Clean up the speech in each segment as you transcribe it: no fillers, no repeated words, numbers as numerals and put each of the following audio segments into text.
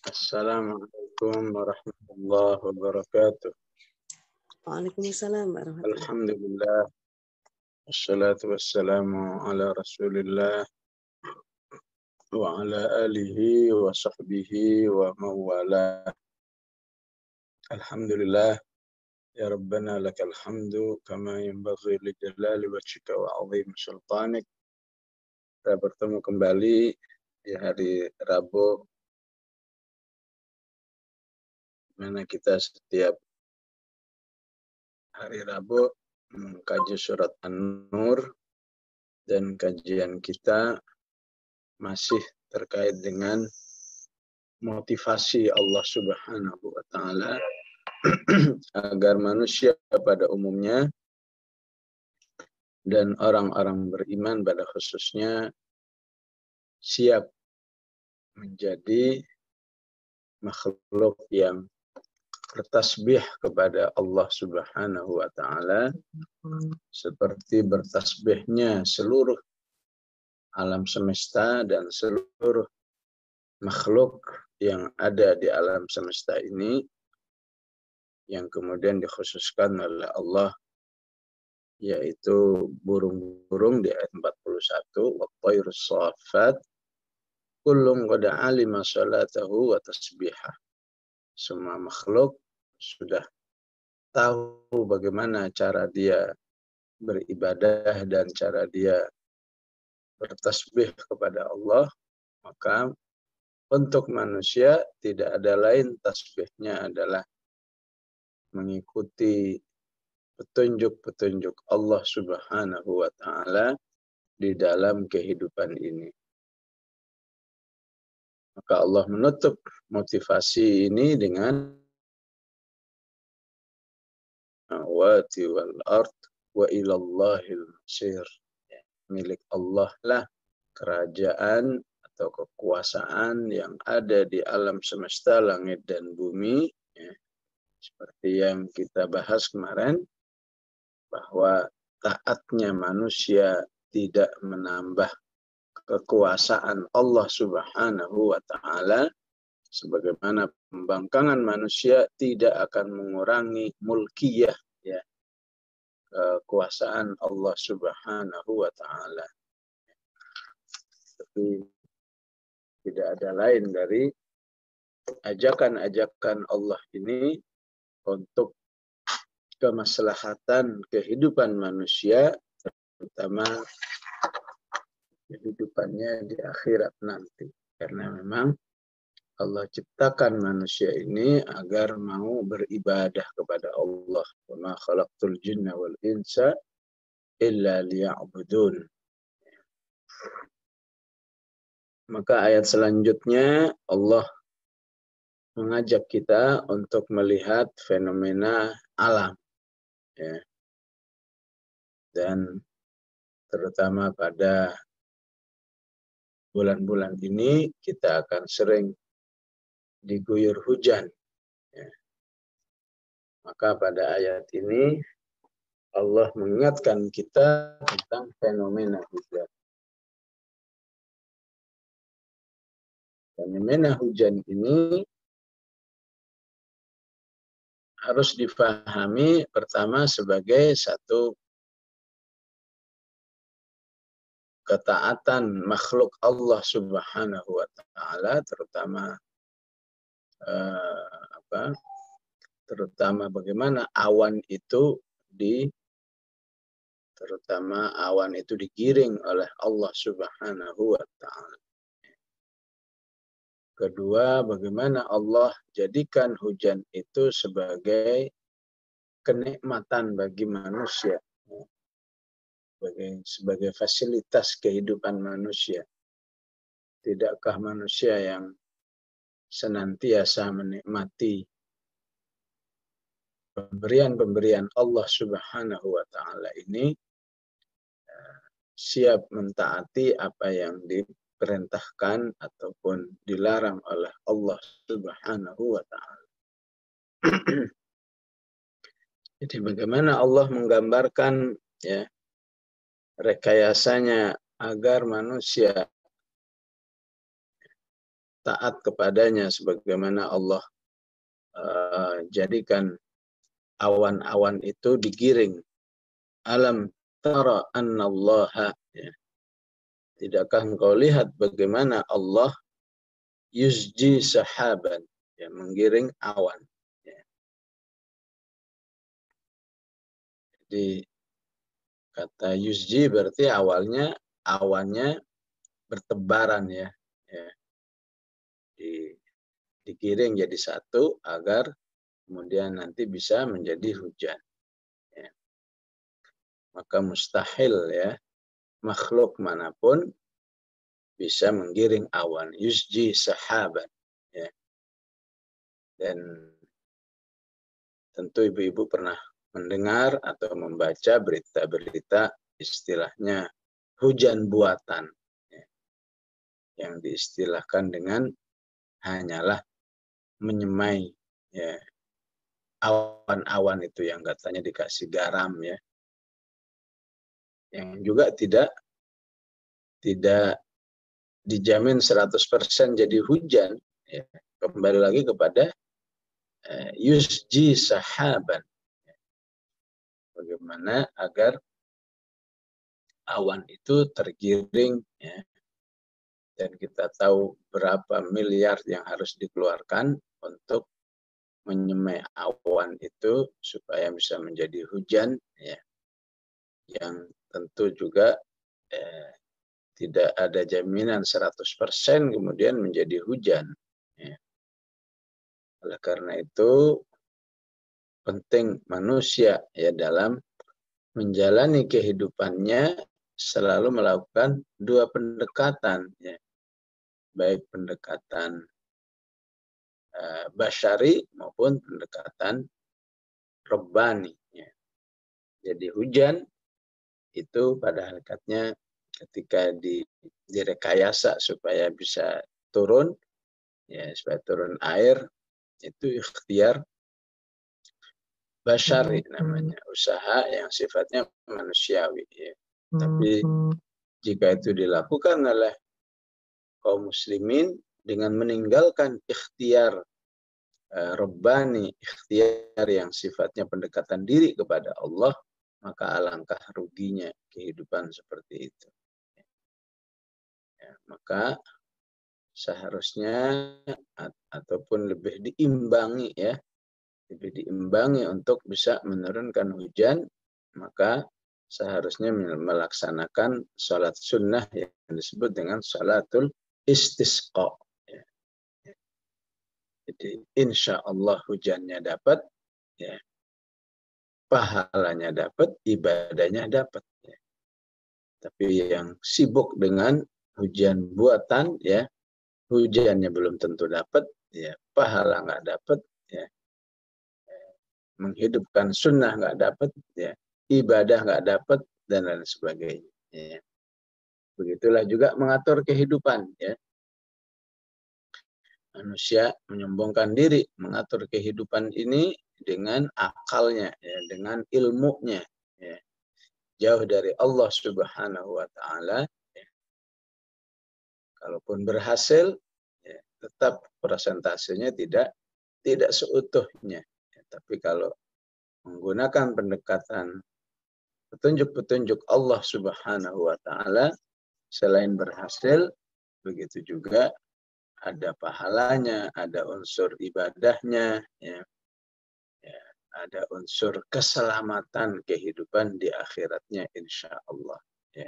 Assalamualaikum warahmatullahi wabarakatuh. Waalaikumsalam warahmatullahi wabarakatuh. Alhamdulillah. Wassalatu wassalamu ala rasulillah wa ala alihi wa sahbihi wa mawala. Alhamdulillah. Ya Rabbana lakal hamdu kama yanbaghi li jalali wajhika wa azim sultanik. Kita bertemu kembali di hari Rabu, mana kita setiap hari Rabu mengkaji surat An-Nur, dan kajian kita masih terkait dengan motivasi Allah Subhanahu wa Ta'ala agar manusia pada umumnya dan orang-orang beriman pada khususnya siap menjadi makhluk yang bertasbih kepada Allah Subhanahu wa Ta'ala seperti bertasbihnya seluruh alam semesta dan seluruh makhluk yang ada di alam semesta ini, yang kemudian dikhususkan oleh Allah, yaitu burung-burung di ayat 41, wa tayrus shaffat kullun qad alima salatahu wa tasbihah. Semua makhluk sudah tahu bagaimana cara dia beribadah dan cara dia bertasbih kepada Allah, maka untuk manusia tidak ada lain tasbihnya adalah mengikuti petunjuk-petunjuk Allah Subhanahu wa Ta'ala di dalam kehidupan ini. Maka Allah menutup motivasi ini dengan wati wal ard wa ilallahil masir. Milik Allah lah kerajaan atau kekuasaan yang ada di alam semesta langit dan bumi, ya. Seperti yang kita bahas kemarin, bahwa taatnya manusia tidak menambah kekuasaan Allah Subhanahu wa Ta'ala, sebagaimana pembangkangan manusia tidak akan mengurangi mulkiyah, ya, kekuasaan Allah Subhanahu wa Ta'ala. Tapi tidak ada lain dari ajakan-ajakan Allah ini untuk kemaslahatan kehidupan manusia, terutama kehidupannya di akhirat nanti. Karena memang Allah ciptakan manusia ini agar mau beribadah kepada Allah. Wa ma khalaqtul jinna wal insa illa liya'budun. Maka ayat selanjutnya Allah mengajak kita untuk melihat fenomena alam, ya. Dan terutama pada bulan-bulan ini kita akan sering diguyur hujan, ya. Maka pada ayat ini Allah mengingatkan kita tentang fenomena hujan. Fenomena hujan ini harus difahami pertama sebagai satu ketaatan makhluk Allah Subhanahu wa Ta'ala, terutama bagaimana awan itu digiring oleh Allah Subhanahu wa Ta'ala. Kedua, bagaimana Allah jadikan hujan itu sebagai kenikmatan bagi manusia, sebagai fasilitas kehidupan manusia. Tidakkah manusia yang senantiasa menikmati pemberian-pemberian Allah Subhanahu wa Ta'ala ini siap mentaati apa yang diperintahkan ataupun dilarang oleh Allah Subhanahu wa Ta'ala. Jadi bagaimana Allah menggambarkan, ya, rekayasanya agar manusia taat kepadanya sebagaimana Allah jadikan awan-awan itu digiring. Alam tara annallaha, ya. Tidakkah engkau lihat bagaimana Allah yusji sahaban, ya, menggiring awan, ya. Jadi kata yusji berarti awalnya awannya bertebaran, ya, ya. Digiring jadi satu agar kemudian nanti bisa menjadi hujan, ya. Maka mustahil, ya, makhluk manapun bisa menggiring awan. Yusji sahaban, ya. Dan tentu ibu-ibu pernah mendengar atau membaca berita-berita istilahnya hujan buatan, ya, yang diistilahkan dengan hanyalah menyemai, ya, awan-awan itu yang katanya dikasih garam, ya, yang juga tidak dijamin 100% jadi hujan, ya. Kembali lagi kepada yusji sahaban, bagaimana agar awan itu tergiring, ya. Dan kita tahu berapa miliar yang harus dikeluarkan untuk menyemai awan itu supaya bisa menjadi hujan, ya. Yang tentu juga tidak ada jaminan 100% kemudian menjadi hujan, ya. Oleh karena itu penting manusia, ya, dalam menjalani kehidupannya selalu melakukan dua pendekatan, ya. Baik pendekatan basyari maupun pendekatan Rabbani, ya. Jadi hujan itu pada hakikatnya ketika direkayasa supaya bisa turun, ya, supaya turun air, itu ikhtiar basyari namanya, usaha yang sifatnya manusiawi, ya. Tapi jika itu dilakukan oleh kaum muslimin dengan meninggalkan ikhtiar Rabbani, ikhtiar yang sifatnya pendekatan diri kepada Allah, maka alangkah ruginya kehidupan seperti itu. Ya, maka seharusnya ataupun lebih diimbangi, ya, lebih diimbangi untuk bisa menurunkan hujan, maka seharusnya melaksanakan sholat sunnah yang disebut dengan sholatul istisqa. Ya. Jadi insya Allah hujannya dapat, ya, pahalanya dapat, ibadahnya dapat, ya. Tapi yang sibuk dengan hujan buatan, ya, hujannya belum tentu dapat, ya, pahala nggak dapat, ya, menghidupkan sunnah nggak dapat, ya, ibadah nggak dapat, dan lain sebagainya, ya. Begitulah juga mengatur kehidupan, ya. Manusia menyombongkan diri mengatur kehidupan ini dengan akalnya, ya, dengan ilmunya, ya. Jauh dari Allah Subhanahu wa Ta'ala, ya. Kalaupun berhasil, ya, tetap persentasenya tidak seutuhnya, ya. Tapi kalau menggunakan pendekatan petunjuk-petunjuk Allah Subhanahu wa Ta'ala, selain berhasil, begitu juga ada pahalanya, ada unsur ibadahnya, ya. Ya, ada unsur keselamatan kehidupan di akhiratnya insya Allah, ya.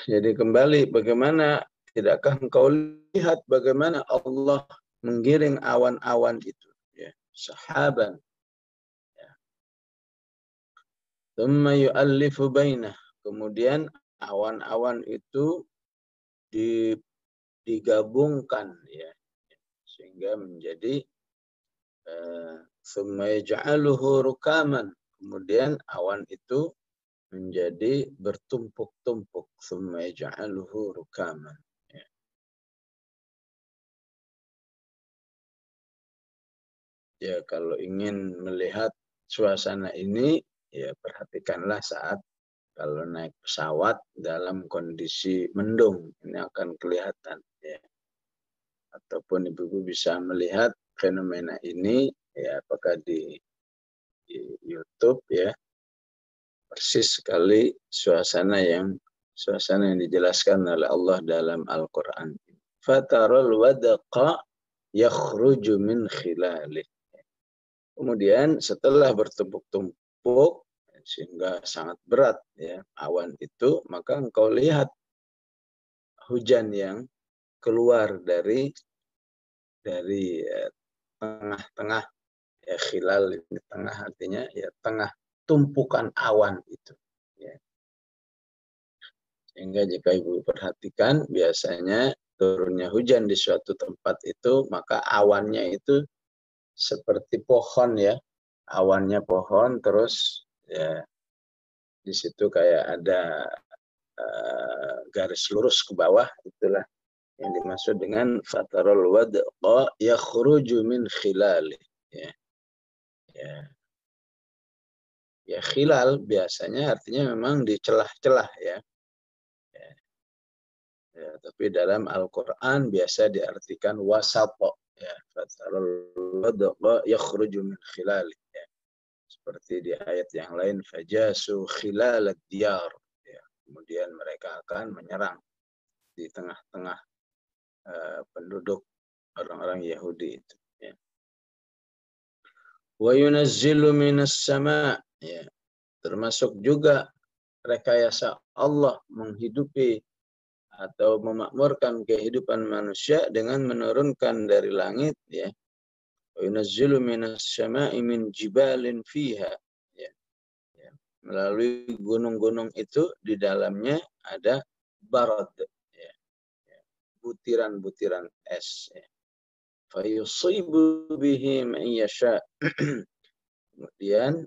Jadi kembali, bagaimana tidakkah engkau lihat bagaimana Allah menggiring awan-awan itu, ya, sahaban, ya. Tsumma yu'allifu bainah, kemudian awan-awan itu digabungkan, ya, sehingga menjadi tsumma yaj'aluhu rukaman, kemudian awan itu menjadi bertumpuk-tumpuk, tsumma yaj'aluhu rukaman, ya. Ya, kalau ingin melihat suasana ini, ya, perhatikanlah saat kalau naik pesawat dalam kondisi mendung, ini akan kelihatan, ya. ataupun ibu-ibu bisa melihat fenomena ini ya, apakah di YouTube ya, persis sekali suasana yang dijelaskan oleh Allah dalam Al-Qur'an. Fatarul wadqa yakhruju min khilalih. Kemudian setelah bertumpuk-tumpuk sehingga sangat berat ya awan itu, maka engkau lihat hujan yang keluar dari tengah-tengah ya, khilal ini tengah artinya ya tengah tumpukan awan itu ya. Sehingga jika ibu perhatikan biasanya turunnya hujan di suatu tempat itu, maka awannya itu seperti pohon ya, awannya pohon, terus ya di situ kayak ada garis lurus ke bawah, itulah yang dimaksud dengan fatarul wadqa yakhruju min khilali ya. Ya khilal biasanya artinya memang di celah-celah ya. Ya, tapi dalam Al-Qur'an biasa diartikan wasata ya, fatarul wadqa yakhruju min khilali ya. Seperti di ayat yang lain fajasu khilalad diyar ya. Kemudian mereka akan menyerang di tengah-tengah penduduk orang-orang Yahudi itu ya. Wa yunazzilu minas sama ya. Termasuk juga rekayasa Allah menghidupi atau memakmurkan kehidupan manusia dengan menurunkan dari langit ya. Wa yunazzilu minas sama'i min jibalin fiha ya. Ya. Melalui gunung-gunung itu di dalamnya ada barad ya. Ya. Butiran-butiran es ya. Fa yusibu bihi man yasha. Kemudian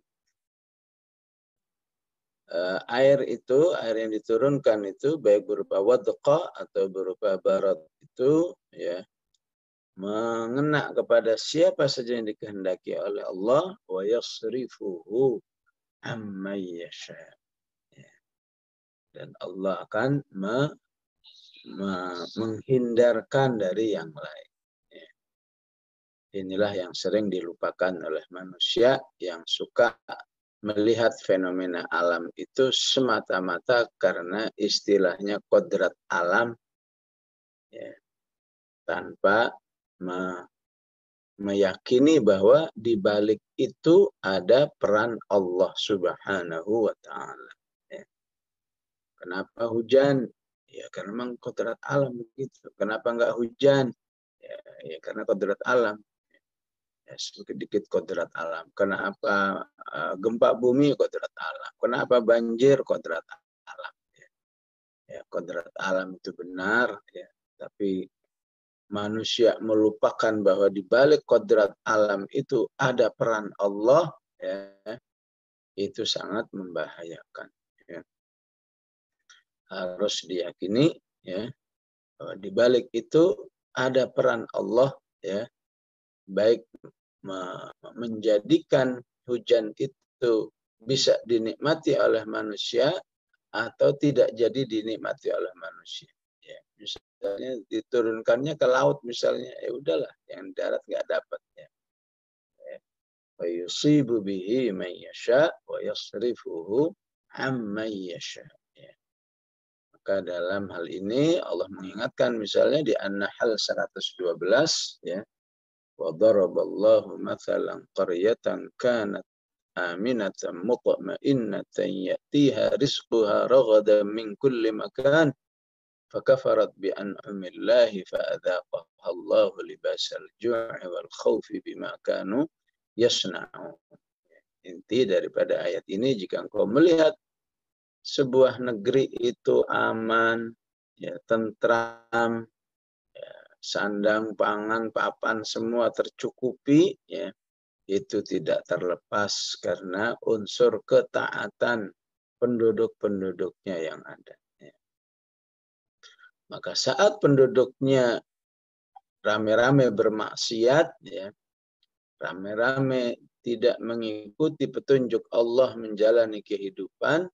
air yang diturunkan itu baik berupa wadqa atau berupa barat itu ya mengena kepada siapa saja yang dikehendaki oleh Allah, wa yasrifuhu amma yasha ya. Dan Allah akan menghindarkan dari yang lain ya. Inilah yang sering dilupakan oleh manusia yang suka melihat fenomena alam itu semata-mata karena istilahnya kodrat alam ya, tanpa meyakini bahwa di balik itu ada peran Allah Subhanahu wa Ta'ala ya. Kenapa hujan? Ya karena memang kodrat alam begitu. Kenapa enggak hujan? Ya karena kodrat alam. Ya, sedikit kodrat alam. Kenapa gempa bumi? Kodrat alam. Kenapa banjir? Kodrat alam. Ya, kodrat alam itu benar, ya. Tapi manusia melupakan bahwa di balik kodrat alam itu ada peran Allah, ya. Itu sangat membahayakan. Ya. Harus diyakini, ya, bahwa di balik itu ada peran Allah, ya, baik menjadikan hujan itu bisa dinikmati oleh manusia atau tidak jadi dinikmati oleh manusia. Ya, misalnya diturunkannya ke laut misalnya, ya udahlah, yang darat nggak dapat. Ya. Wa yusibu bihi man yasha wa yasrifuhu amman yasha. Ya. Maka dalam hal ini Allah mengingatkan misalnya di An-Nahl 112 ya. وضرب الله مثلا قرية كانت آمنة مطمئنة يأتيها رزقها رغدا من كل مكان فكفرت بأنعم الله فأذاقها الله لباس الجوع والخوف بما كانوا يصنعون. Inti daripada ayat ini, jika engkau melihat sebuah negeri itu aman, ya, tentram, sandang, pangan, papan semua tercukupi, ya, itu tidak terlepas karena unsur ketaatan penduduk-penduduknya yang ada. Ya. Maka saat penduduknya rame-rame bermaksiat, ya, rame-rame tidak mengikuti petunjuk Allah menjalani kehidupan,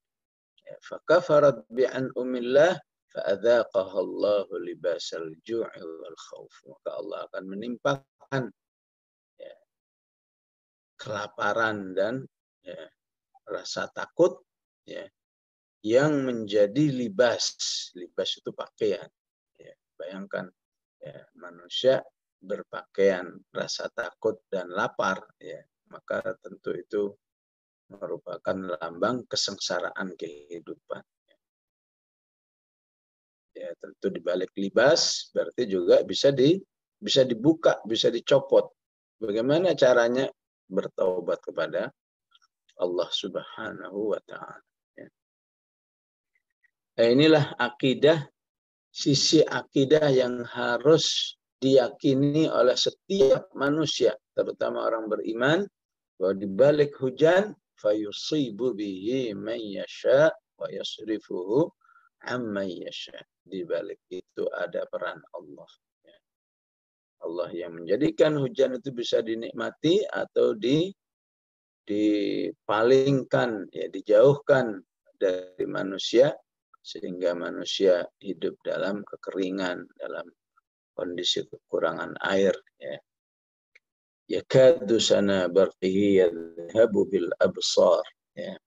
ya, fakafarat bi'an'umillah, fa'adzaqaha Allahu libasal ju'i wal khauf. Maka Allah akan menimpakan ya, kelaparan dan ya, rasa takut ya, yang menjadi libas. Libas itu pakaian. Ya, bayangkan ya, manusia berpakaian rasa takut dan lapar, ya, maka tentu itu merupakan lambang kesengsaraan kehidupan. Ya, tentu dibalik libas berarti juga bisa dibuka, bisa dicopot. Bagaimana caranya? Bertaubat kepada Allah Subhanahu wa Ta'ala. Ya. Nah, inilah akidah, sisi akidah yang harus diyakini oleh setiap manusia, terutama orang beriman, bahwa dibalik hujan fayusibu bihi man yasha wa yasrifuhu amma yasha. Di balik itu ada peran Allah. Allah yang menjadikan hujan itu bisa dinikmati atau dipalingkan, ya, dijauhkan dari manusia sehingga manusia hidup dalam kekeringan, dalam kondisi kekurangan air. Ya. Yakadu sana barqihi yadhhabu bil absar. Ya.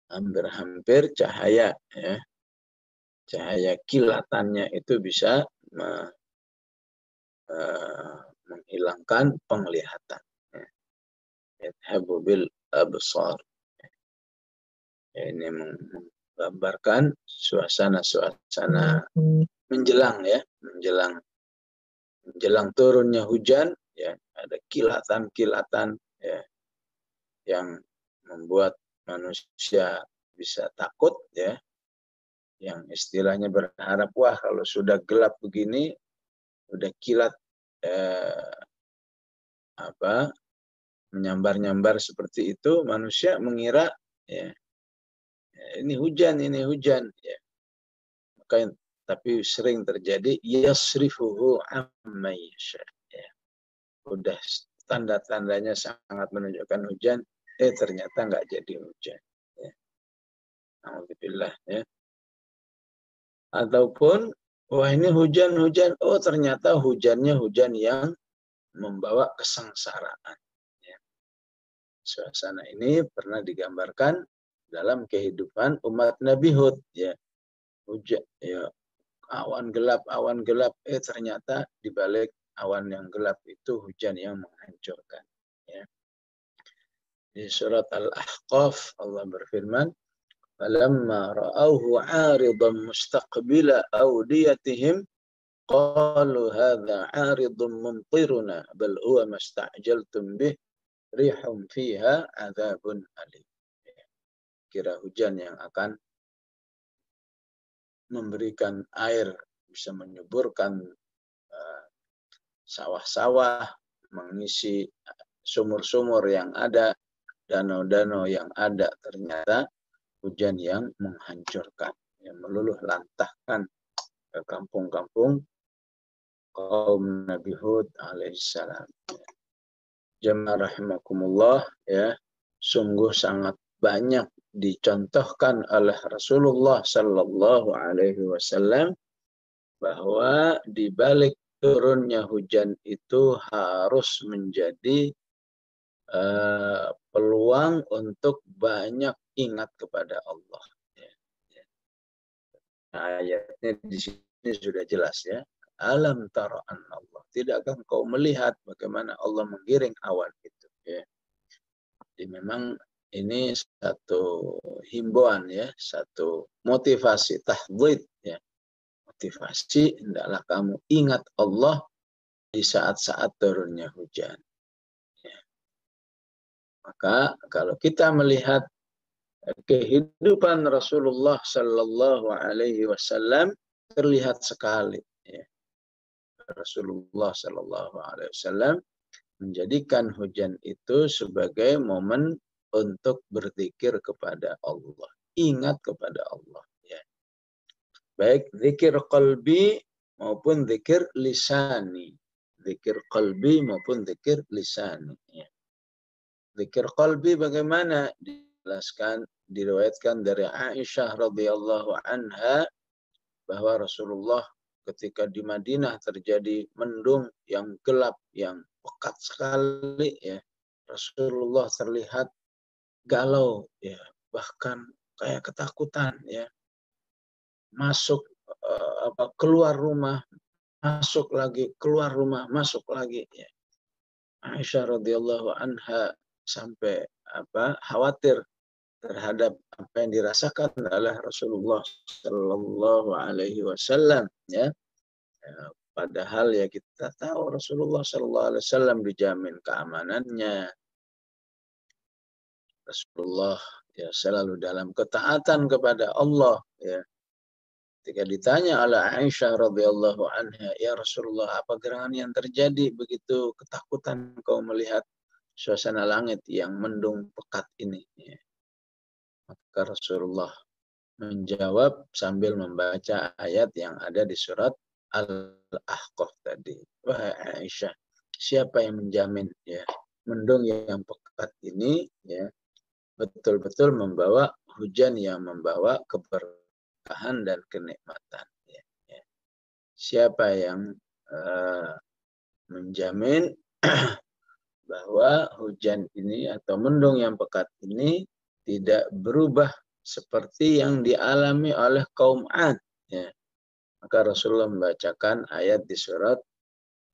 Hampir-hampir cahaya, ya, cahaya kilatannya itu bisa menghilangkan penglihatan. Yadhhabu bil absar. Ya, ini menggambarkan suasana menjelang, ya, menjelang turunnya hujan, ya, ada kilatan-kilatan, ya, yang membuat manusia bisa takut, ya, yang istilahnya berharap, wah kalau sudah gelap begini, udah kilat menyambar-nyambar seperti itu, manusia mengira, ya, ini hujan, ya. Maka tapi sering terjadi yasrifuhu amma yasha. Ya. Udah tanda-tandanya sangat menunjukkan hujan, ternyata nggak jadi hujan. Ya. Alhamdulillah, ya. Ataupun wah ini hujan, oh ternyata hujannya hujan yang membawa kesengsaraan. Ya. Suasana ini pernah digambarkan dalam kehidupan umat Nabi Hud. Ya. Hujan, ya, awan gelap, ternyata di balik awan yang gelap itu hujan yang menghancurkan. Ya. Di surat Al-Ahqaf Allah berfirman, "Falamma ra'awhu 'aridan mustaqbila awdiyatihim qalu hadza 'aridun mumtiruna bal huwa masta'jaltum bih rihum fiha 'adzabun alim." Kira hujan yang akan memberikan air, bisa menyuburkan sawah-sawah, mengisi sumur-sumur yang ada, danau-danau yang ada, ternyata hujan yang menghancurkan, yang meluluh lantahkan ke kampung-kampung kaum Nabi Hud alaihissalam. Jemaah rahimakumullah, ya, sungguh sangat banyak dicontohkan oleh Rasulullah Sallallahu Alaihi Wasallam bahwa di balik turunnya hujan itu harus menjadi peluang untuk banyak ingat kepada Allah. Nah, ayatnya di sini sudah jelas, ya. Alam tara Allah. Tidakkah engkau melihat bagaimana Allah menggiring awan itu? Ya. Jadi memang ini satu himbauan, ya, satu motivasi, tahdhid, ya. Motivasi, hendaklah kamu ingat Allah di saat-saat turunnya hujan. Ya. Maka kalau kita melihat kehidupan Rasulullah Sallallahu Alaihi Wasallam terlihat sekali, ya. Rasulullah Sallallahu Alaihi Wasallam menjadikan hujan itu sebagai momen untuk berzikir kepada Allah, ingat kepada Allah. Ya. Baik zikir qalbi maupun zikir lisani, zikir qalbi maupun zikir lisani. Ya. Zikir qalbi bagaimana? Dijelaskan diriwayatkan dari Aisyah radhiyallahu anha bahwa Rasulullah ketika di Madinah terjadi mendung yang gelap, yang pekat sekali, ya, Rasulullah terlihat galau, ya, bahkan kayak ketakutan, ya, masuk keluar rumah, masuk lagi, keluar rumah, masuk lagi, ya. Aisyah radhiyallahu anha sampai khawatir terhadap apa yang dirasakan oleh Rasulullah Shallallahu Alaihi Wasallam, ya. Padahal ya kita tahu Rasulullah Shallallahu Alaihi Wasallam dijamin keamanannya. Rasulullah ya selalu dalam ketaatan kepada Allah, ya. Ketika ditanya oleh Aisyah radhiyallahu anha, ya Rasulullah, apa gerangan yang terjadi begitu ketakutan kau melihat suasana langit yang mendung pekat ini? Ya. Maka Rasulullah menjawab sambil membaca ayat yang ada di surat Al-Ahqaf tadi. Wahai Aisyah, siapa yang menjamin, ya, mendung yang pekat ini, ya, betul-betul membawa hujan yang membawa keberkahan dan kenikmatan. Ya, ya. Siapa yang menjamin bahwa hujan ini atau mendung yang pekat ini tidak berubah seperti yang dialami oleh kaum Ad, ya. Maka Rasulullah membacakan ayat di surat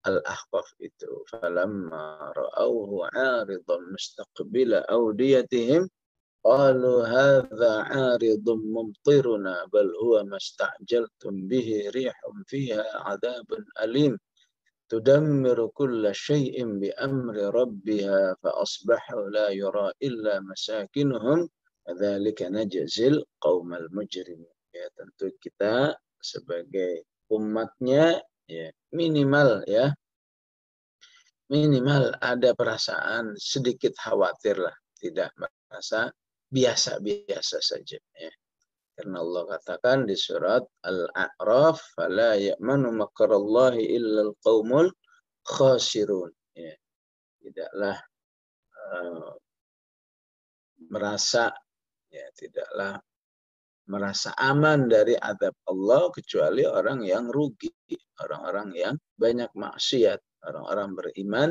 Al-Ahqaf itu. Falamma ra'awhu 'aridan mustaqbila awdiyatihim qalu hadza 'aridun mumtiruna bal huwa masta'jaltum bihi rihum fiha 'adzabun alim tudammiru kulla syai'in bi amri rabbiha fa asbahu la yura illa masakinuhum kadzalika najzil qaumal mujrimin. Ya, tentu kita sebagai umatnya, ya, minimal ada perasaan sedikit khawatir lah, tidak merasa biasa-biasa saja, ya. Karena Allah katakan di surat Al-A'raf, fala ya'manu makarallahi illa al-qaumul khasirun, ya. Tidaklah tidaklah merasa aman dari azab Allah kecuali orang yang rugi, orang-orang yang banyak maksiat. Orang-orang beriman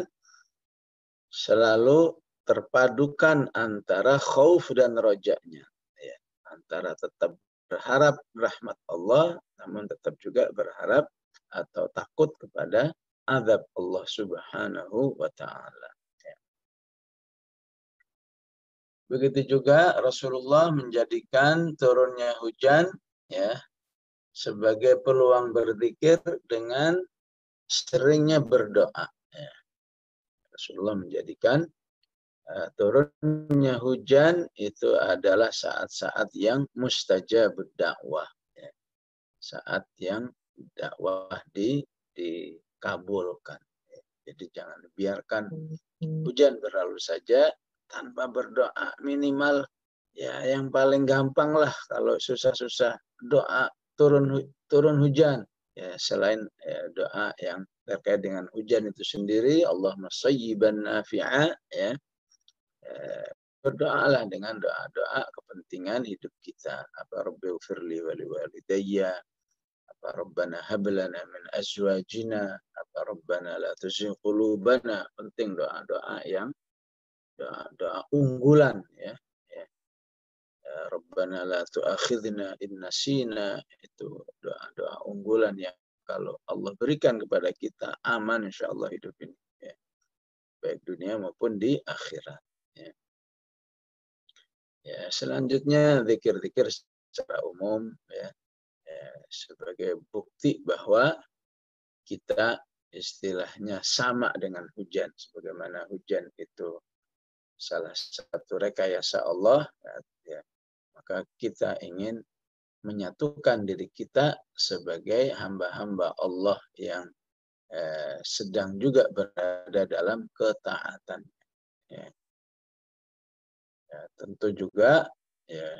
selalu terpadukan antara khauf dan rojanya, ya. Antara tetap berharap rahmat Allah, namun tetap juga berharap atau takut kepada azab Allah Subhanahu wa Ta'ala. Begitu juga Rasulullah menjadikan turunnya hujan, ya, sebagai peluang berzikir dengan seringnya berdoa, ya. Rasulullah menjadikan turunnya hujan itu adalah saat-saat yang mustajab dakwah, ya. Saat yang dakwah dikabulkan, ya. Jadi jangan biarkan hujan berlalu saja tanpa berdoa. Minimal, ya, yang paling gampang lah kalau susah-susah doa turun hujan, ya. Selain doa yang terkait dengan hujan itu sendiri, Allahumma sayyiban nafi'a, ya. Berdoalah dengan doa-doa kepentingan hidup kita. Apa rabbighfirli wa liwalidayya, apa rabbana hab lana min azwajina, apa rabbana la tuzigh qulubana. Penting doa-doa yang doa unggulan, ya. Rabbana la tu'akhidna in nasina, itu doa-doa unggulan yang kalau Allah berikan kepada kita, aman insyaallah hidup ini, ya. Baik dunia maupun di akhirat, ya. Ya, selanjutnya zikir-zikir secara umum, ya, sebagai bukti bahwa kita istilahnya sama dengan hujan, sebagaimana hujan itu salah satu rekayasa Allah, ya. Maka kita ingin menyatukan diri kita sebagai hamba-hamba Allah yang sedang juga berada dalam ketaatan, ya. Ya, tentu juga, ya,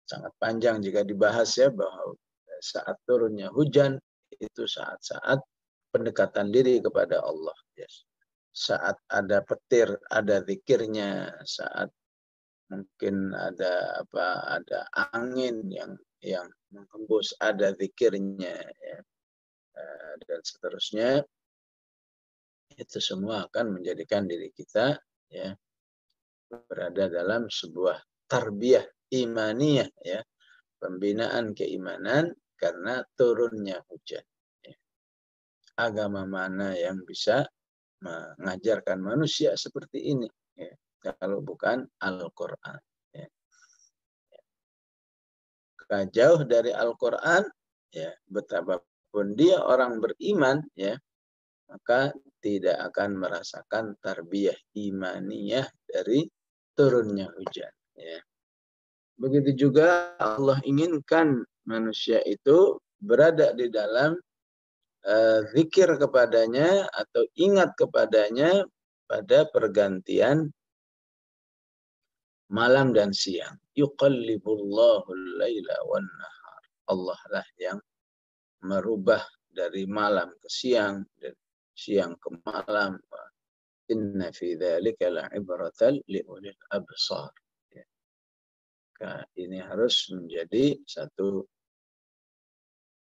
sangat panjang jika dibahas, ya, bahwa saat turunnya hujan itu saat-saat pendekatan diri kepada Allah, yes. Saat ada petir, ada zikirnya. Saat mungkin ada angin yang menghembus, ada zikirnya, ya, dan seterusnya. Itu semua akan menjadikan diri kita, ya, berada dalam sebuah tarbiyah imaniyah, ya, pembinaan keimanan karena turunnya hujan. Ya. Agama mana yang bisa mengajarkan manusia seperti ini, ya, kalau bukan Al-Quran. Ya. Jauh dari Al-Quran, ya, betapapun dia orang beriman, ya, maka tidak akan merasakan tarbiyah imaniyah dari turunnya hujan. Ya. Begitu juga Allah inginkan manusia itu berada di dalam zikir kepadanya atau ingat kepadanya pada pergantian malam dan siang. Yuqallibullahu al-laila wan nahar. Allah lah yang merubah dari malam ke siang dan siang ke malam. Inna fi dzalika la'ibratan liulil absar. Ini harus menjadi satu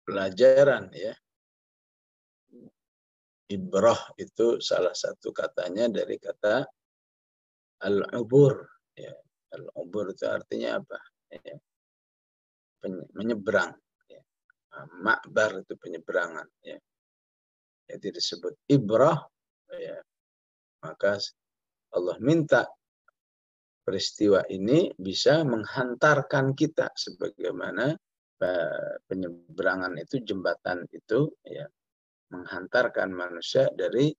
pelajaran, ya. Ibrah itu salah satu katanya dari kata al-ubur. Ya. Al-ubur itu artinya apa? Ya. Menyeberang. Ya. Ma'bar itu penyeberangan. Ya. Jadi disebut ibrah. Ya. Maka Allah minta peristiwa ini bisa menghantarkan kita sebagaimana penyeberangan itu, jembatan itu, ya, menghantarkan manusia dari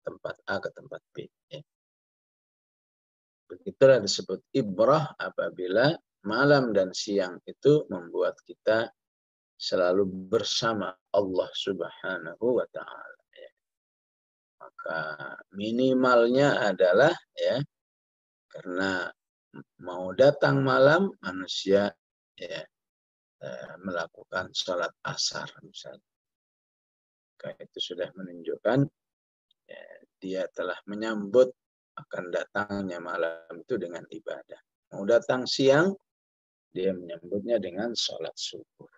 tempat A ke tempat B. Ya. Begitulah disebut ibrah apabila malam dan siang itu membuat kita selalu bersama Allah Subhanahu wa Ta'ala. Ya. Maka minimalnya adalah, ya, karena mau datang malam manusia, ya, melakukan sholat asar misalnya. Itu sudah menunjukkan, ya, dia telah menyambut akan datangnya malam itu dengan ibadah. Mau datang siang, dia menyambutnya dengan sholat subuh.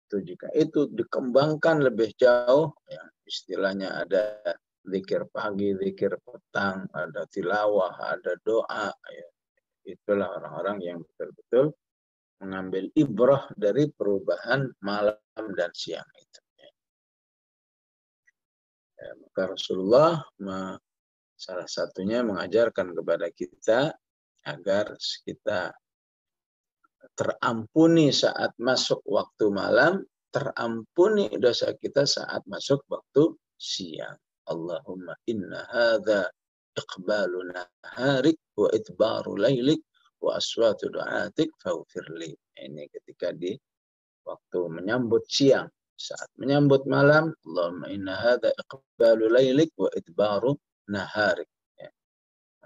Itu jika itu dikembangkan lebih jauh, ya, istilahnya ada zikir pagi, zikir petang, ada tilawah, ada doa. Ya. Itulah orang-orang yang betul-betul mengambil ibrah dari perubahan malam dan siang itu. Ya, maka Rasulullah salah satunya mengajarkan kepada kita agar kita terampuni saat masuk waktu malam, terampuni dosa kita saat masuk waktu siang. Allahumma inna hadza iqbalu naharik wa idbaru lailik wa aswatu du'atik faghfirli. Ini ketika di waktu menyambut siang. Saat menyambut malam, Allahumma inna hadza iqbalu lailik wa idbaru naharik. Ya.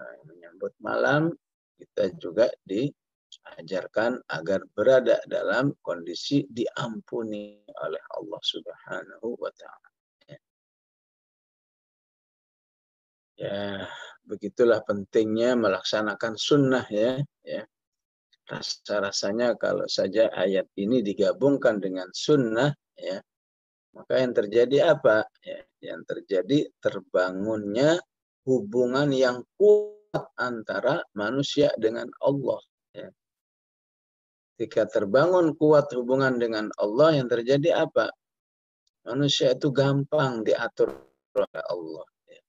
Nah, menyambut malam, kita juga diajarkan agar berada dalam kondisi diampuni oleh Allah Subhanahu wa Ta'ala. Ya. Ya, begitulah pentingnya melaksanakan sunnah, ya. Ya. Rasa-rasanya kalau saja ayat ini digabungkan dengan sunnah, ya, maka yang terjadi apa? Ya, yang terjadi terbangunnya hubungan yang kuat antara manusia dengan Allah. Ya. Ketika terbangun kuat hubungan dengan Allah, yang terjadi apa? Manusia itu gampang diatur oleh Allah. Ya.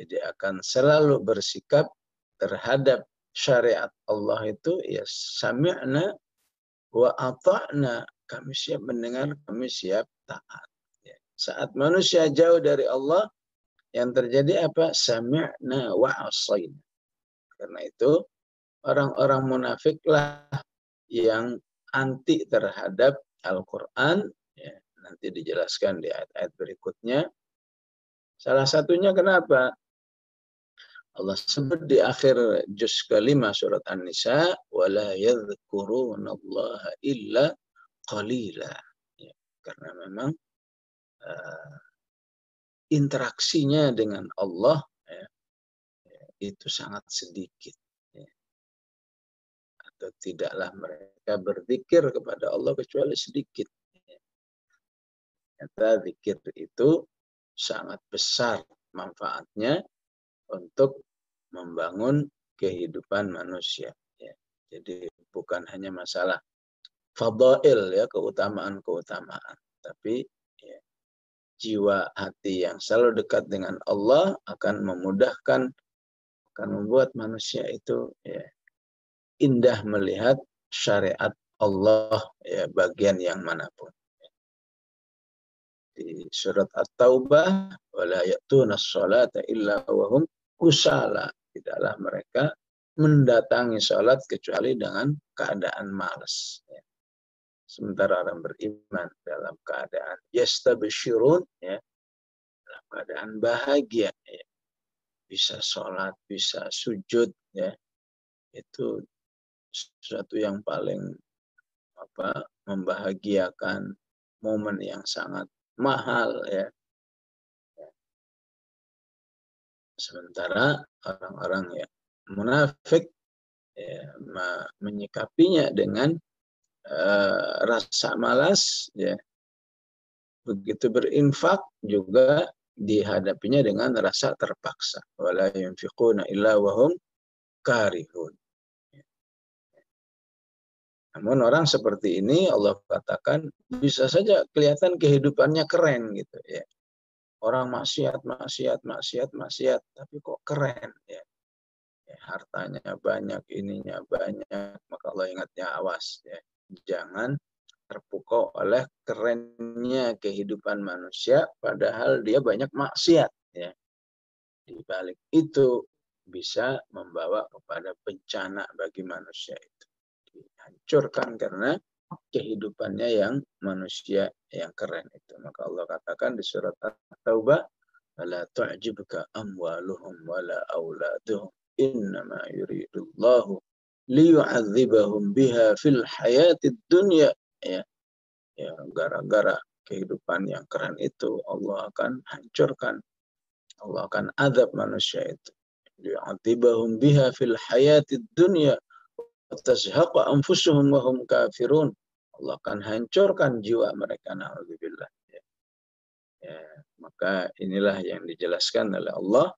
Jadi akan selalu bersikap terhadap syariat Allah itu, ya, sami'na wa ata'na. Kami siap mendengar, kami siap taat. Saat manusia jauh dari Allah, yang terjadi apa? Sami'na wa asayna. Karena itu, orang-orang munafiklah yang anti terhadap Al-Quran. Ya, nanti dijelaskan di ayat-ayat berikutnya. Salah satunya kenapa? Allah sebut di akhir juz ke-5 surat An-Nisa, وَلَا يَذْكُرُونَ اللَّهَ إِلَّا قَلِيلًا. Ya, karena memang interaksinya dengan Allah, ya, itu sangat sedikit. Ya. Tidaklah mereka berzikir kepada Allah kecuali sedikit. Ternyata zikir itu sangat besar manfaatnya untuk membangun kehidupan manusia. Jadi bukan hanya masalah fadail ya, keutamaan-keutamaan, tapi ya, jiwa hati yang selalu dekat dengan Allah akan memudahkan, akan membuat manusia itu ya, indah melihat syariat Allah ya, bagian yang manapun. Di surat At-Taubah, wala ya'tuna sholata illa wahum kusala. Tidaklah mereka mendatangi sholat kecuali dengan keadaan malas. Sementara orang beriman dalam keadaan yastabshirun, ya, dalam keadaan bahagia, ya. Bisa sholat, bisa sujud, ya. Itu sesuatu yang paling membahagiakan, momen yang sangat mahal, ya. Sementara orang-orang yang munafik ya, menyikapinya dengan rasa malas, ya. Begitu berinfak juga dihadapinya dengan rasa terpaksa. Wala yunfiquna illa wahum karihun. Namun orang seperti ini Allah katakan bisa saja kelihatan kehidupannya keren gitu ya. Orang maksiat, tapi kok keren ya. Hartanya banyak, ininya banyak, maka Allah ingatnya awas ya. Jangan terpukau oleh kerennya kehidupan manusia padahal dia banyak maksiat ya. Di balik itu bisa membawa kepada bencana bagi manusia itu. Dihancurkan karena kehidupannya yang manusia yang keren itu. Maka Allah katakan di surat At-Taubah, "La tu'jibka amwaluhum wala auladuhum, innama yuridullahu liyu'adzibahum biha fil hayatid dunya." Ya, ya, gara-gara kehidupan yang keren itu Allah akan hancurkan, Allah akan azab manusia itu. Liyu'adzibahum biha fil hayatid dunya tazhaqa anfusuhum wa hum kafirun. Allah akan hancurkan jiwa mereka, na'udzubillah. Ya, maka inilah yang dijelaskan oleh Allah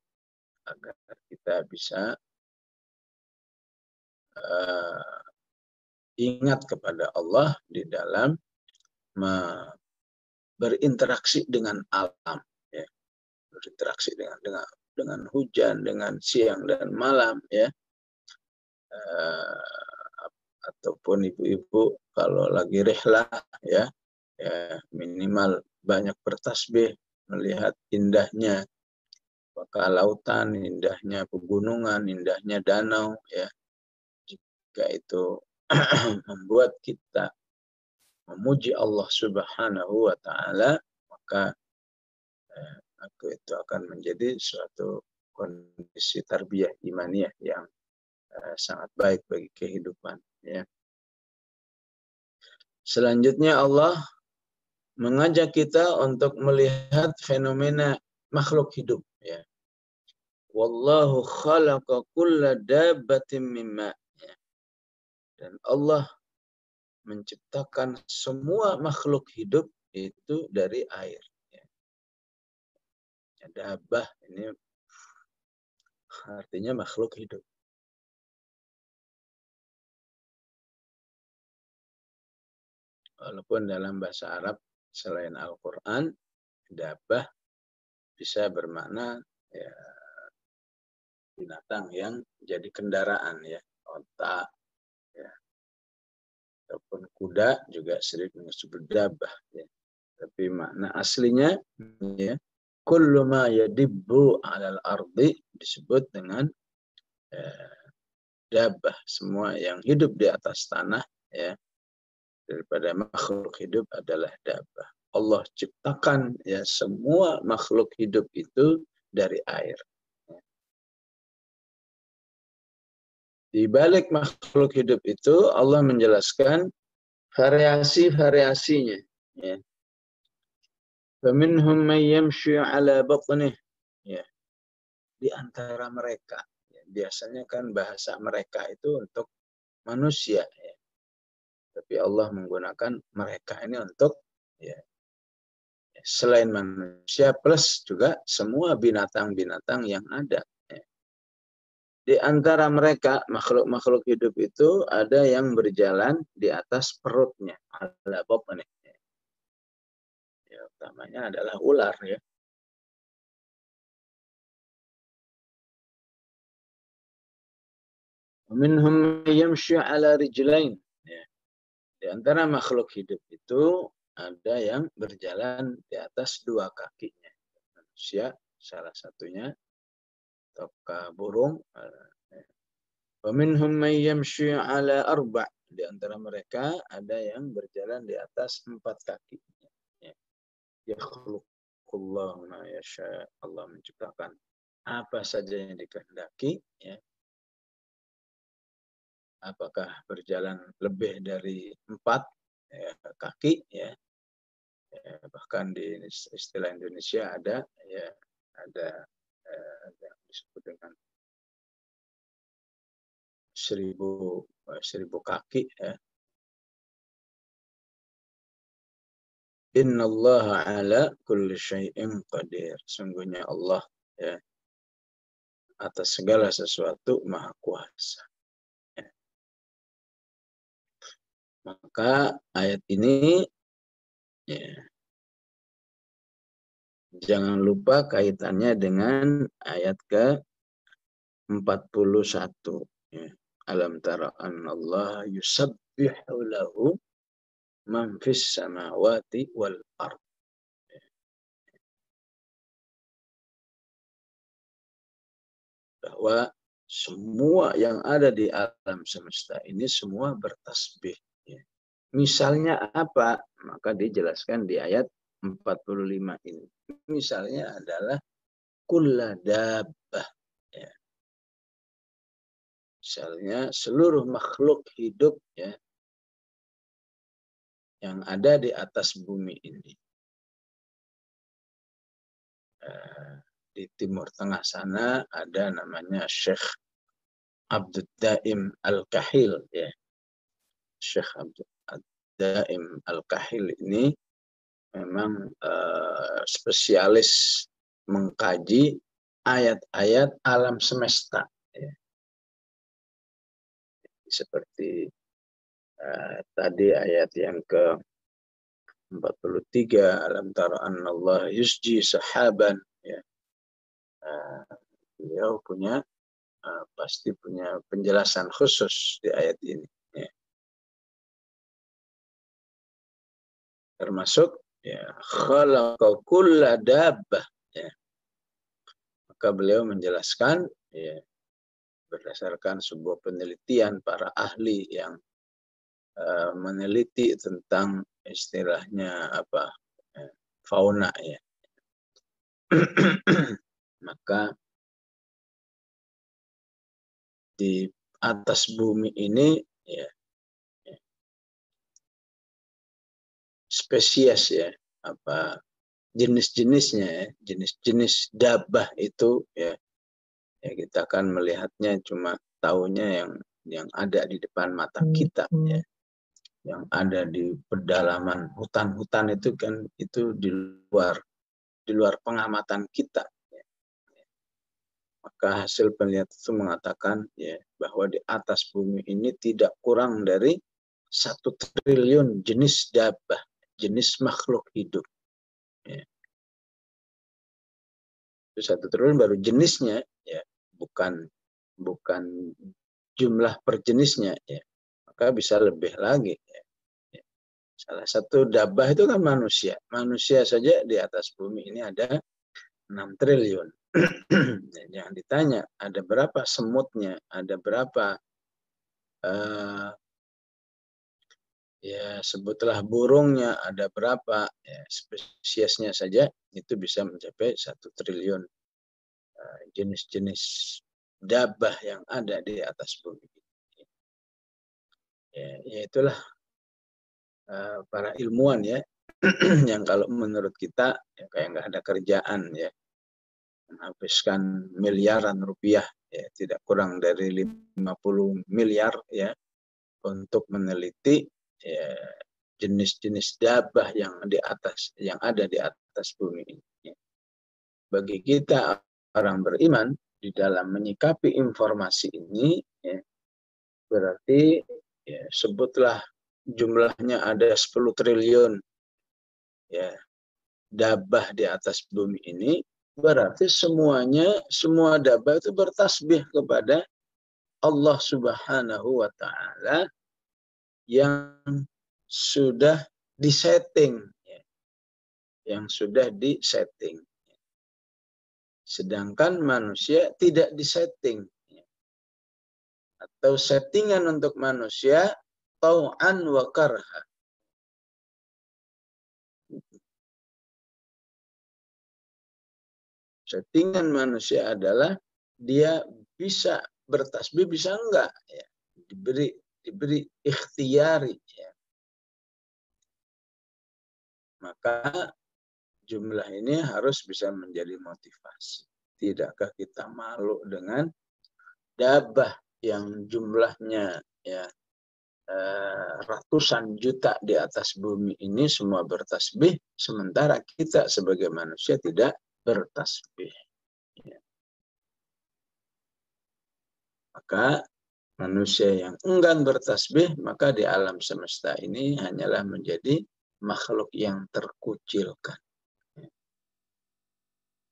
agar kita bisa ingat kepada Allah di dalam berinteraksi dengan alam, ya. Berinteraksi dengan hujan, dengan siang dan malam, ya. Ataupun ibu-ibu kalau lagi rihlah ya, minimal banyak bertasbih melihat indahnya maka lautan, indahnya pegunungan, indahnya danau ya. Jika itu membuat kita memuji Allah Subhanahu wa taala, maka itu akan menjadi suatu kondisi tarbiyah imaniyah yang sangat baik bagi kehidupan ya. Selanjutnya Allah mengajak kita untuk melihat fenomena makhluk hidup ya. Wallahu khalaqa kulla dabbatin mimma. Ya. Dan Allah menciptakan semua makhluk hidup itu dari air ya. Dabbah ini artinya makhluk hidup. Walaupun dalam bahasa Arab selain Al-Quran, dabbah bisa bermakna ya, binatang yang jadi kendaraan ya, onta ya. Ataupun kuda juga sering disebut dabbah ya. Tapi makna aslinya ya, kullu ma yadibbu 'alal ardi disebut dengan dabbah, semua yang hidup di atas tanah ya. Daripada makhluk hidup adalah dabbah. Allah ciptakan ya semua makhluk hidup itu dari air. Di balik makhluk hidup itu Allah menjelaskan variasi-variasinya. Ya. Faminhum man yamshi 'ala batnih. Ya. Di antara mereka, ya, biasanya kan bahasa mereka itu untuk manusia. Ya. Tapi Allah menggunakan mereka ini untuk ya, selain manusia plus juga semua binatang-binatang yang ada. Ya. Di antara mereka, makhluk-makhluk hidup itu ada yang berjalan di atas perutnya. Ala batnih. Ya, utamanya adalah ular ya. Minhum yamshi ala rijlain. Ya. Di antara makhluk hidup itu ada yang berjalan di atas dua kakinya. Manusia salah satunya, atau burung. Wa minhum man yamshi ala arba'. Di antara mereka ada yang berjalan di atas 4 kaki. Ya. Yakhluqullahu ma yasha. Allah menciptakan apa saja yang dikehendaki. Ya. Apakah berjalan lebih dari 4 ya, kaki ya. Ya, bahkan di istilah Indonesia ada yang disebut dengan 1000 kaki ya. Innallaha ala kulli syai'in qadir. Sungguhnya Allah ya atas segala sesuatu maha kuasa. Ya. Maka ayat ini ya, jangan lupa kaitannya dengan ayat ke-41. Ya. Alam tara annallaha yusabbihu lahu man fis samawati wal ard. Bahwa semua yang ada di alam semesta ini semua bertasbih. Ya. Misalnya apa? Maka dijelaskan di ayat 45 ini. Misalnya adalah kulla dabbah. Ya. Misalnya seluruh makhluk hidup ya, yang ada di atas bumi ini. Di Timur Tengah sana ada namanya Syekh Abdul Daim Al-Kahil ya. Syekh Abdul Daim Al-Kahil ini memang spesialis mengkaji ayat-ayat alam semesta ya. Seperti tadi ayat yang ke-43 alam tara annallaha yusji sahaban ya. Beliau punya pasti punya penjelasan khusus di ayat ini. Ya. Termasuk ya, khalaqa kulla dabbah. Ya. Maka beliau menjelaskan ya, berdasarkan sebuah penelitian para ahli yang meneliti tentang istilahnya apa fauna ya. Maka di atas bumi ini ya, spesies ya apa jenis-jenisnya ya, jenis-jenis dabah itu ya, ya kita akan melihatnya cuma tahunya yang ada di depan mata kita ya, yang ada di pedalaman hutan-hutan itu kan itu di luar pengamatan kita. Maka hasil penelitian itu mengatakan ya bahwa di atas bumi ini tidak kurang dari 1 triliun jenis dabah, jenis makhluk hidup. Ya. Itu 1 triliun baru jenisnya ya, bukan jumlah per jenisnya ya. Maka bisa lebih lagi. Ya. Ya. Salah satu dabah itu kan manusia. Manusia saja di atas bumi ini ada 6 triliun. Jangan ditanya ada berapa semutnya, ada berapa ya sebutlah burungnya, ada berapa ya, spesiesnya saja itu bisa mencapai 1 triliun jenis-jenis dabah yang ada di atas bumi. Ya itulah para ilmuwan ya yang kalau menurut kita ya, kayak nggak ada kerjaan ya, menghabiskan miliaran rupiah ya, tidak kurang dari 50 miliar ya untuk meneliti jenis-jenis dabbah yang ada di atas bumi ini. Bagi kita orang beriman di dalam menyikapi informasi ini, berarti sebutlah jumlahnya ada 10 triliun dabbah di atas bumi ini, berarti semua dabbah itu bertasbih kepada Allah Subhanahu wa Ta'ala yang sudah disetting, sedangkan manusia tidak disetting, atau settingan untuk manusia tau'an wa karha. Settingan manusia adalah dia bisa bertasbih, bisa enggak, diberi ikhtiyari. Maka jumlah ini harus bisa menjadi motivasi. Tidakkah kita malu dengan dabbah yang jumlahnya ratusan juta di atas bumi ini semua bertasbih, sementara kita sebagai manusia tidak bertasbih. Maka manusia yang enggan bertasbih, maka di alam semesta ini hanyalah menjadi makhluk yang terkucilkan.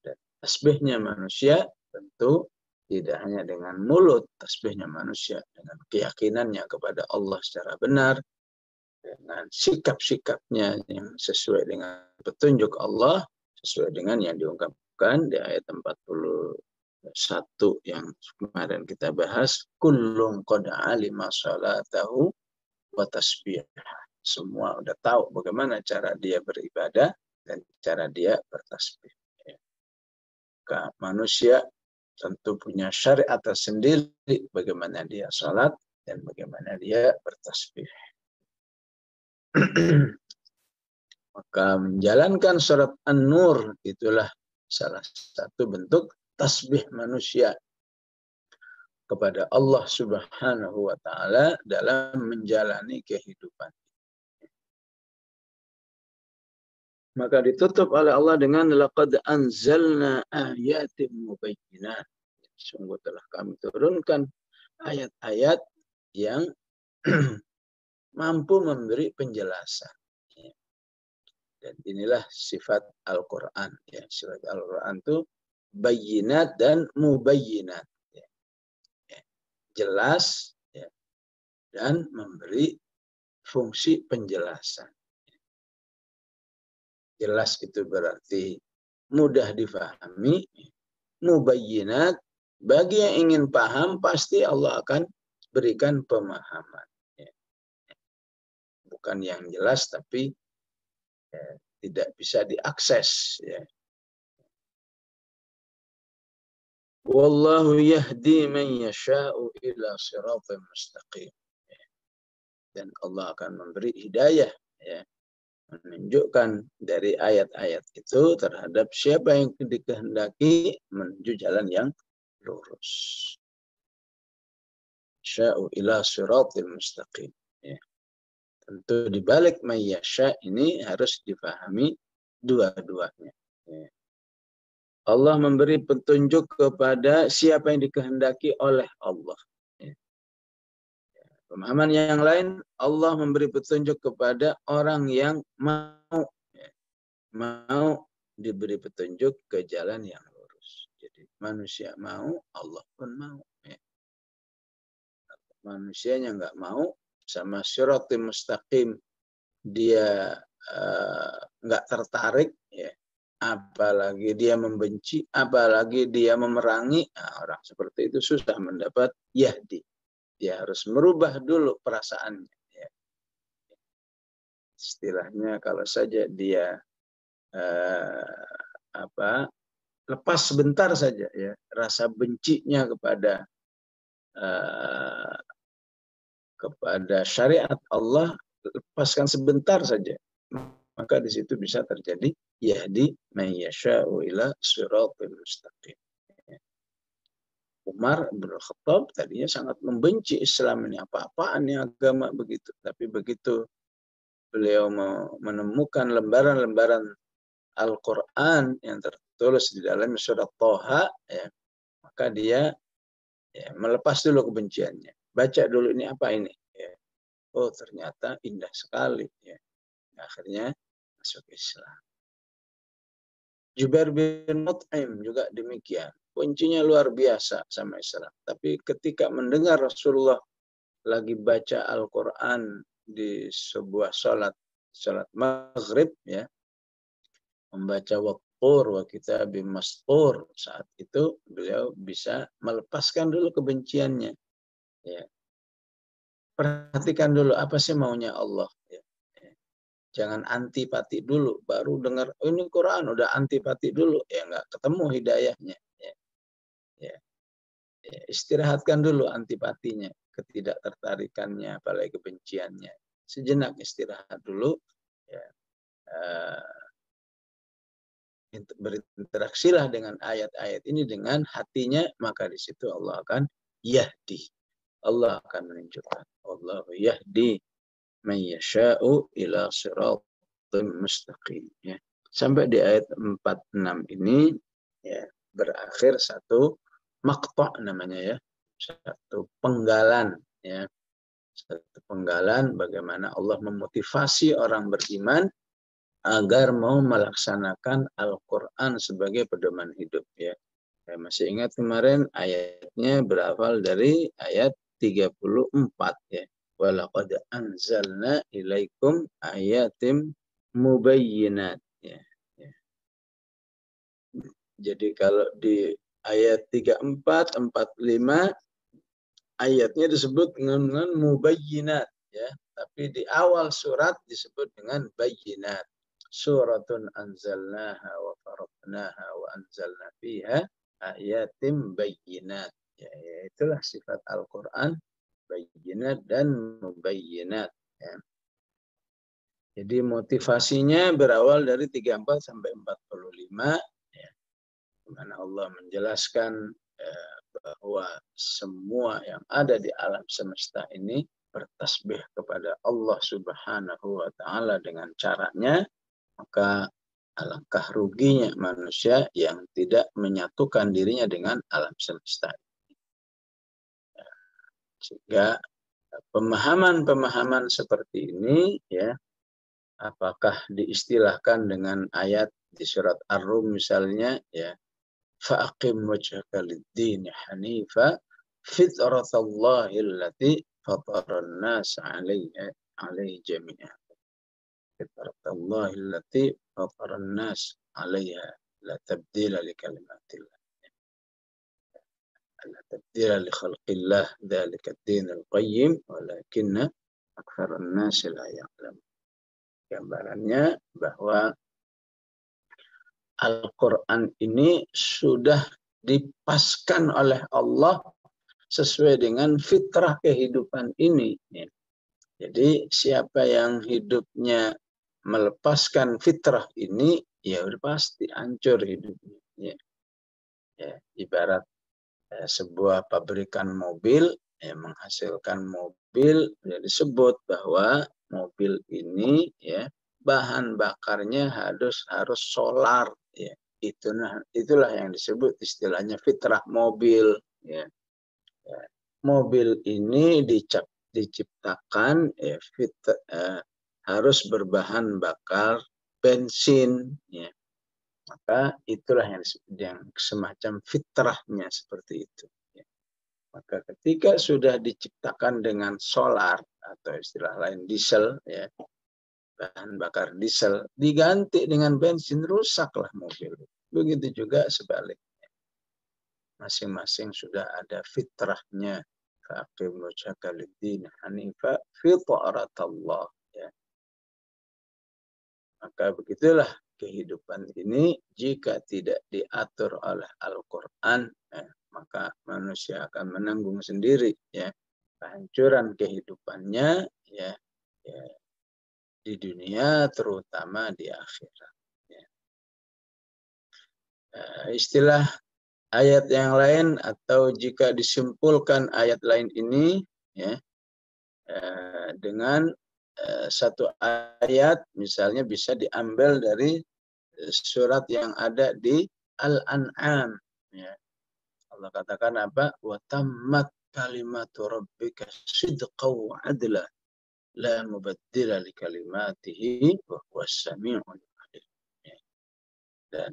Dan tasbihnya manusia tentu tidak hanya dengan mulut, tasbihnya manusia dengan keyakinannya kepada Allah secara benar, dengan sikap-sikapnya yang sesuai dengan petunjuk Allah, sesuai dengan yang diungkapkan di ayat 41 yang kemarin kita bahas, kullun qad alima salatahu wa tasbihah. Semua udah tahu bagaimana cara dia beribadah dan cara dia bertasbih. Maka manusia tentu punya syariat tersendiri bagaimana dia salat dan bagaimana dia bertasbih. Maka menjalankan surat An-Nur itulah salah satu bentuk tasbih manusia kepada Allah Subhanahu wa Ta'ala dalam menjalani kehidupan. Maka ditutup oleh Allah dengan laqad anzalna ayatin mubayyinat. Sungguh telah kami turunkan ayat-ayat yang mampu memberi penjelasan. Dan inilah sifat Al-Quran. Sifat Al-Quran itu bayyinat dan mubayyinat. Jelas dan memberi fungsi penjelasan. Jelas itu berarti mudah difahami. Mubayyinat, bagi yang ingin paham pasti Allah akan berikan pemahaman. Bukan yang jelas tapi tidak bisa diakses. Wallahu yahdi man yasha'u ila siratal mustaqim. Dan Allah akan memberi hidayah, menunjukkan dari ayat-ayat itu terhadap siapa yang dikehendaki menuju jalan yang lurus. Sya'u ila siratal mustaqim. Tentu di balik mayyasha ini harus difahami dua-duanya. Allah memberi petunjuk kepada siapa yang dikehendaki oleh Allah. Pemahaman yang lain, Allah memberi petunjuk kepada orang yang mau diberi petunjuk ke jalan yang lurus. Jadi manusia mau, Allah pun mau. Manusianya nggak mau, sama siratal mustaqim dia nggak tertarik, apalagi dia membenci, apalagi dia memerangi, orang seperti itu susah mendapat yahdi. Dia harus merubah dulu perasaannya. Istilahnya kalau saja dia lepas sebentar saja rasa bencinya kepada syariat Allah, lepaskan sebentar saja, maka di situ bisa terjadi yahdi man yasha'u ila siratal mustaqim. Umar bin Khattab tadinya sangat membenci Islam ini, apa-apaan nih agama begitu. Tapi begitu beliau menemukan lembaran-lembaran Al-Quran yang tertulis di dalam surat Thaha, ya, maka dia ya, melepas dulu kebenciannya. Baca dulu ini apa ini. Ya. Oh ternyata indah sekali. Ya. Akhirnya masuk Islam. Jubair bin Mut'im juga demikian. Kuncinya luar biasa sama Islam. Tapi ketika mendengar Rasulullah lagi baca Al-Quran di sebuah salat maghrib, ya, membaca waqtur wa kitabim mastur, saat itu beliau bisa melepaskan dulu kebenciannya. Ya. Perhatikan dulu apa sih maunya Allah. Ya. Jangan antipati dulu, baru dengar oh, ini Quran udah antipati dulu, ya nggak ketemu hidayahnya. Ya. Ya. Ya. Istirahatkan dulu antipatinya, ketidaktertarikannya, apalagi kebenciannya. Sejenak istirahat dulu. Ya. Berinteraksilah dengan ayat-ayat ini dengan hatinya, maka di situ Allah akan yahdi. Allah akan menunjukkan. Allah yahdi man yasha'u ila siratim mustaqim. Ya. Sampai di ayat 46 ini ya, berakhir satu maqta' namanya, ya. Satu penggalan, ya. Satu penggalan bagaimana Allah memotivasi orang beriman agar mau melaksanakan Al-Quran sebagai pedoman hidup, ya. Saya masih ingat kemarin ayatnya berasal dari ayat 34, ya. Walaqad anzalna ilaikum ayatim mubayyinat, ya. Ya. Jadi kalau di ayat 34, 45 ayatnya disebut dengan mubayyinat, ya. Tapi di awal surat disebut dengan bayyinat. Suratun anzalnaha wa faradnaha wa anzalna fiha ayatim bayyinat. Ya, itulah sifat Al-Quran, bayyinat dan mubayyinat. Ya. Jadi motivasinya berawal dari 34 sampai 45. Ya, di mana Allah menjelaskan bahwa semua yang ada di alam semesta ini bertasbih kepada Allah Subhanahu wa Ta'ala dengan caranya. Maka alangkah ruginya manusia yang tidak menyatukan dirinya dengan alam semesta. Sehingga pemahaman-pemahaman seperti ini, ya, apakah diistilahkan dengan ayat di surat Ar-Rum misalnya, ya, fa'aqim wajhaka lid-din hanifa fitratallahi allati fataran nas 'alaihi jami'an. Fitratallahi allati fataran nas 'alaiha la tabdila li kalimatillah. La tabdila li khalqillah dzalika ad-dinul qayyim walakinna aktsaran nas la ya'lamun. Gambarannya bahwa Al-Quran ini sudah dipaskan oleh Allah sesuai dengan fitrah kehidupan ini. Jadi siapa yang hidupnya melepaskan fitrah ini, ya udah pasti hancur hidupnya. Ya. Ya, ibarat sebuah pabrikan mobil, ya, menghasilkan mobil, ya, disebut bahwa mobil ini, ya, bahan bakarnya harus solar, ya. Itulah yang disebut istilahnya fitrah mobil, ya. Ya. Mobil ini diciptakan, ya, harus berbahan bakar bensin, ya. Maka itulah yang semacam fitrahnya seperti itu. Ya. Maka ketika sudah diciptakan dengan solar atau istilah lain diesel, ya, bahan bakar diesel diganti dengan bensin, rusaklah mobil. Begitu juga sebaliknya. Masing-masing sudah ada fitrahnya. Faqim wajhaka lid-din hanifa fitratallah, ya. Maka begitulah kehidupan ini jika tidak diatur oleh Al-Quran, maka manusia akan menanggung sendiri, ya, kehancuran kehidupannya, ya, ya, di dunia terutama di akhirat. Ya. Istilah ayat yang lain atau jika disimpulkan ayat lain ini ya dengan satu ayat misalnya bisa diambil dari surat yang ada di Al-An'am ya. Allah katakan apa? Wa tammat kalimatu rabbika sidqan wa adla la mubaddila li kalimatihi wa huwas samiul alim. Dan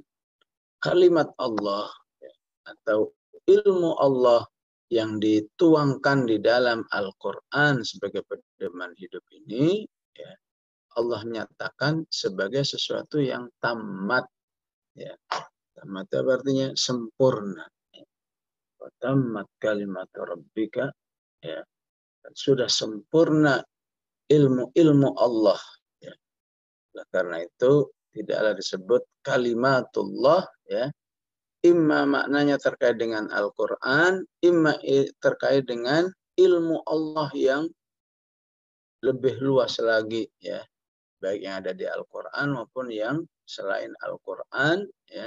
kalimat Allah ya, atau ilmu Allah yang dituangkan di dalam Al-Quran sebagai pedoman hidup ini ya, Allah nyatakan sebagai sesuatu yang tamat ya. Tamat itu artinya sempurna. Tamat kalimat rabbika ya. Dan sudah sempurna ilmu Allah ya. Karena itu tidaklah disebut kalimatullah ya. Imma maknanya terkait dengan Al-Quran, imma terkait dengan ilmu Allah yang lebih luas lagi ya, baik yang ada di Al-Quran maupun yang selain Al-Quran ya,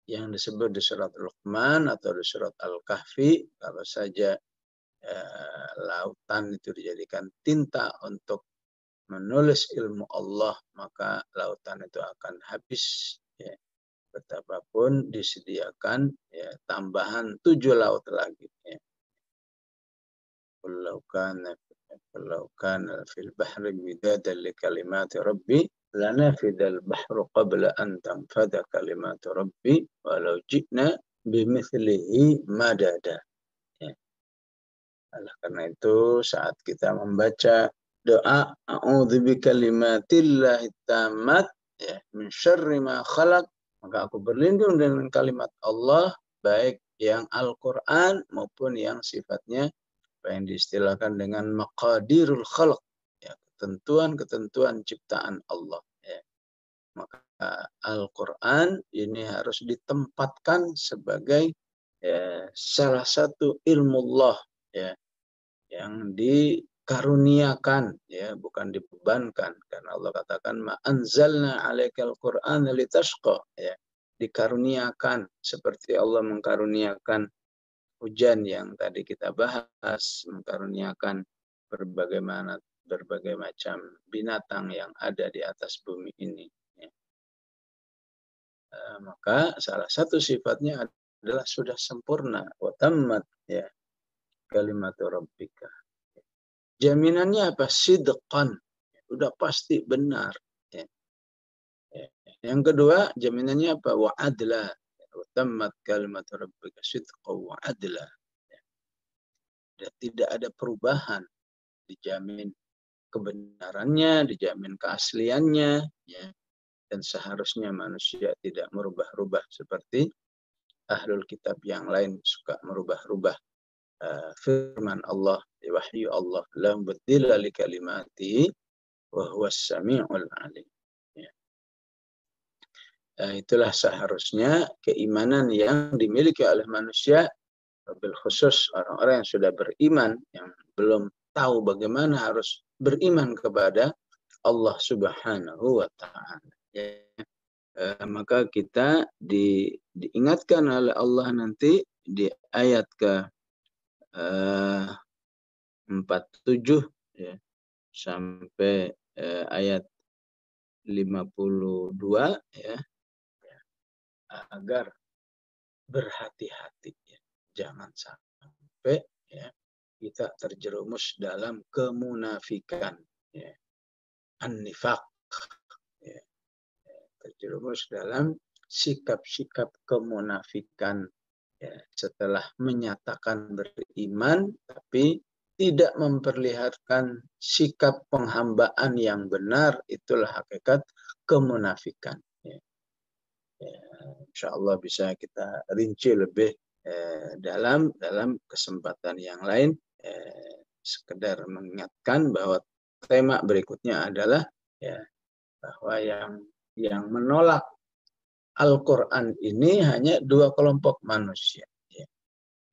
yang disebut di surat Luqman atau di surat Al-Kahfi. Kalau saja lautan itu dijadikan tinta untuk menulis ilmu Allah, maka lautan itu akan habis ya. Betapapun disediakan ya, tambahan 7 laut lagi ya. Walau kana fil bahri midadan li kalimati rabbi lanafidal bahru qabla an tanfada kalimatu rabbi walau ji'na bimithlihi madada ya. Karena itu saat kita membaca doa a'udzu bikalimatillahi tammat ya min syarri ma khalaq, maka aku berlindung dengan kalimat Allah, baik yang Al-Quran maupun yang sifatnya apa yang diistilahkan dengan maqadirul khalq, ya, ketentuan-ketentuan ciptaan Allah. Ya. Maka Al-Quran ini harus ditempatkan sebagai salah satu ilmu Allah ya, yang dikaruniakan ya, bukan dibebankan, karena Allah katakan ma anzalna 'alaikal qur'ana litashqa ya, dikaruniakan seperti Allah mengkaruniakan hujan yang tadi kita bahas, mengkaruniakan berbagai macam binatang yang ada di atas bumi ini ya. Maka salah satu sifatnya adalah sudah sempurna wa tammat ya kalimatu rabbika. Jaminannya apa? Sidqan. Udah pasti benar. Ya. Yang kedua, jaminannya apa? Wa adla. Wa tammat kalimatu rabbika sidqan wa adla. Ya. Tidak ada perubahan. Dijamin kebenarannya, dijamin keasliannya. Ya. Dan seharusnya manusia tidak merubah-rubah seperti ahlul kitab yang lain suka merubah-rubah firman Allah, wahyu Allah, la mubaddila li kalimatihi wa huwas samiul alim. Ya. Itulah seharusnya keimanan yang dimiliki oleh manusia, bil khusus orang-orang yang sudah beriman, yang belum tahu bagaimana harus beriman kepada Allah Subhanahu wa taala. Ya. Maka kita diingatkan oleh Allah nanti di ayat ke 47 ya, sampai ayat 52 ya, agar berhati-hati ya. Jangan sampai ya, kita terjerumus dalam kemunafikan ya. An-nifaq ya. Terjerumus dalam sikap-sikap kemunafikan ya, setelah menyatakan beriman tapi tidak memperlihatkan sikap penghambaan yang benar, itulah hakikat kemunafikan. Ya. Insya Allah bisa kita rinci lebih dalam kesempatan yang lain. Sekedar mengingatkan bahwa tema berikutnya adalah ya, bahwa yang menolak Al-Quran ini hanya 2 kelompok manusia. Ya.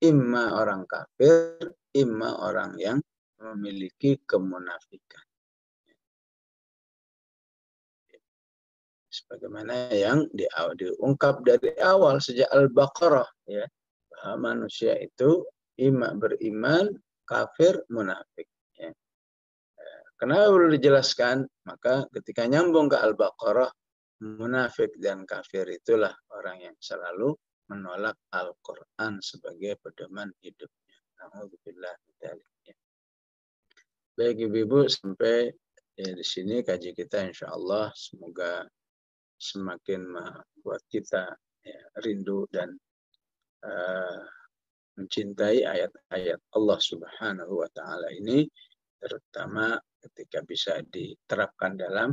Imma orang kafir, imma orang yang memiliki kemunafikan. sebagaimana yang diungkap dari awal sejak Al-Baqarah, ya, bahwa manusia itu beriman, kafir, munafik. Ya. Kenapa perlu dijelaskan? Maka ketika nyambung ke Al-Baqarah, munafik dan kafir itulah orang yang selalu menolak Al-Quran sebagai pedoman hidupnya. Alhamdulillah. Baik ibu-ibu, sampai di sini kaji kita, insya Allah semoga semakin membuat kita rindu dan mencintai ayat-ayat Allah Subhanahu wa Ta'ala ini, terutama ketika bisa diterapkan dalam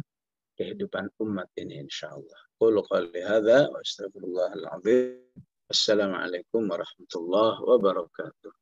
kehidupan umat ini, insya Allah. Qulu qawli hadza wa astaghfirullahal azim. Assalamualaikum warahmatullahi wabarakatuh.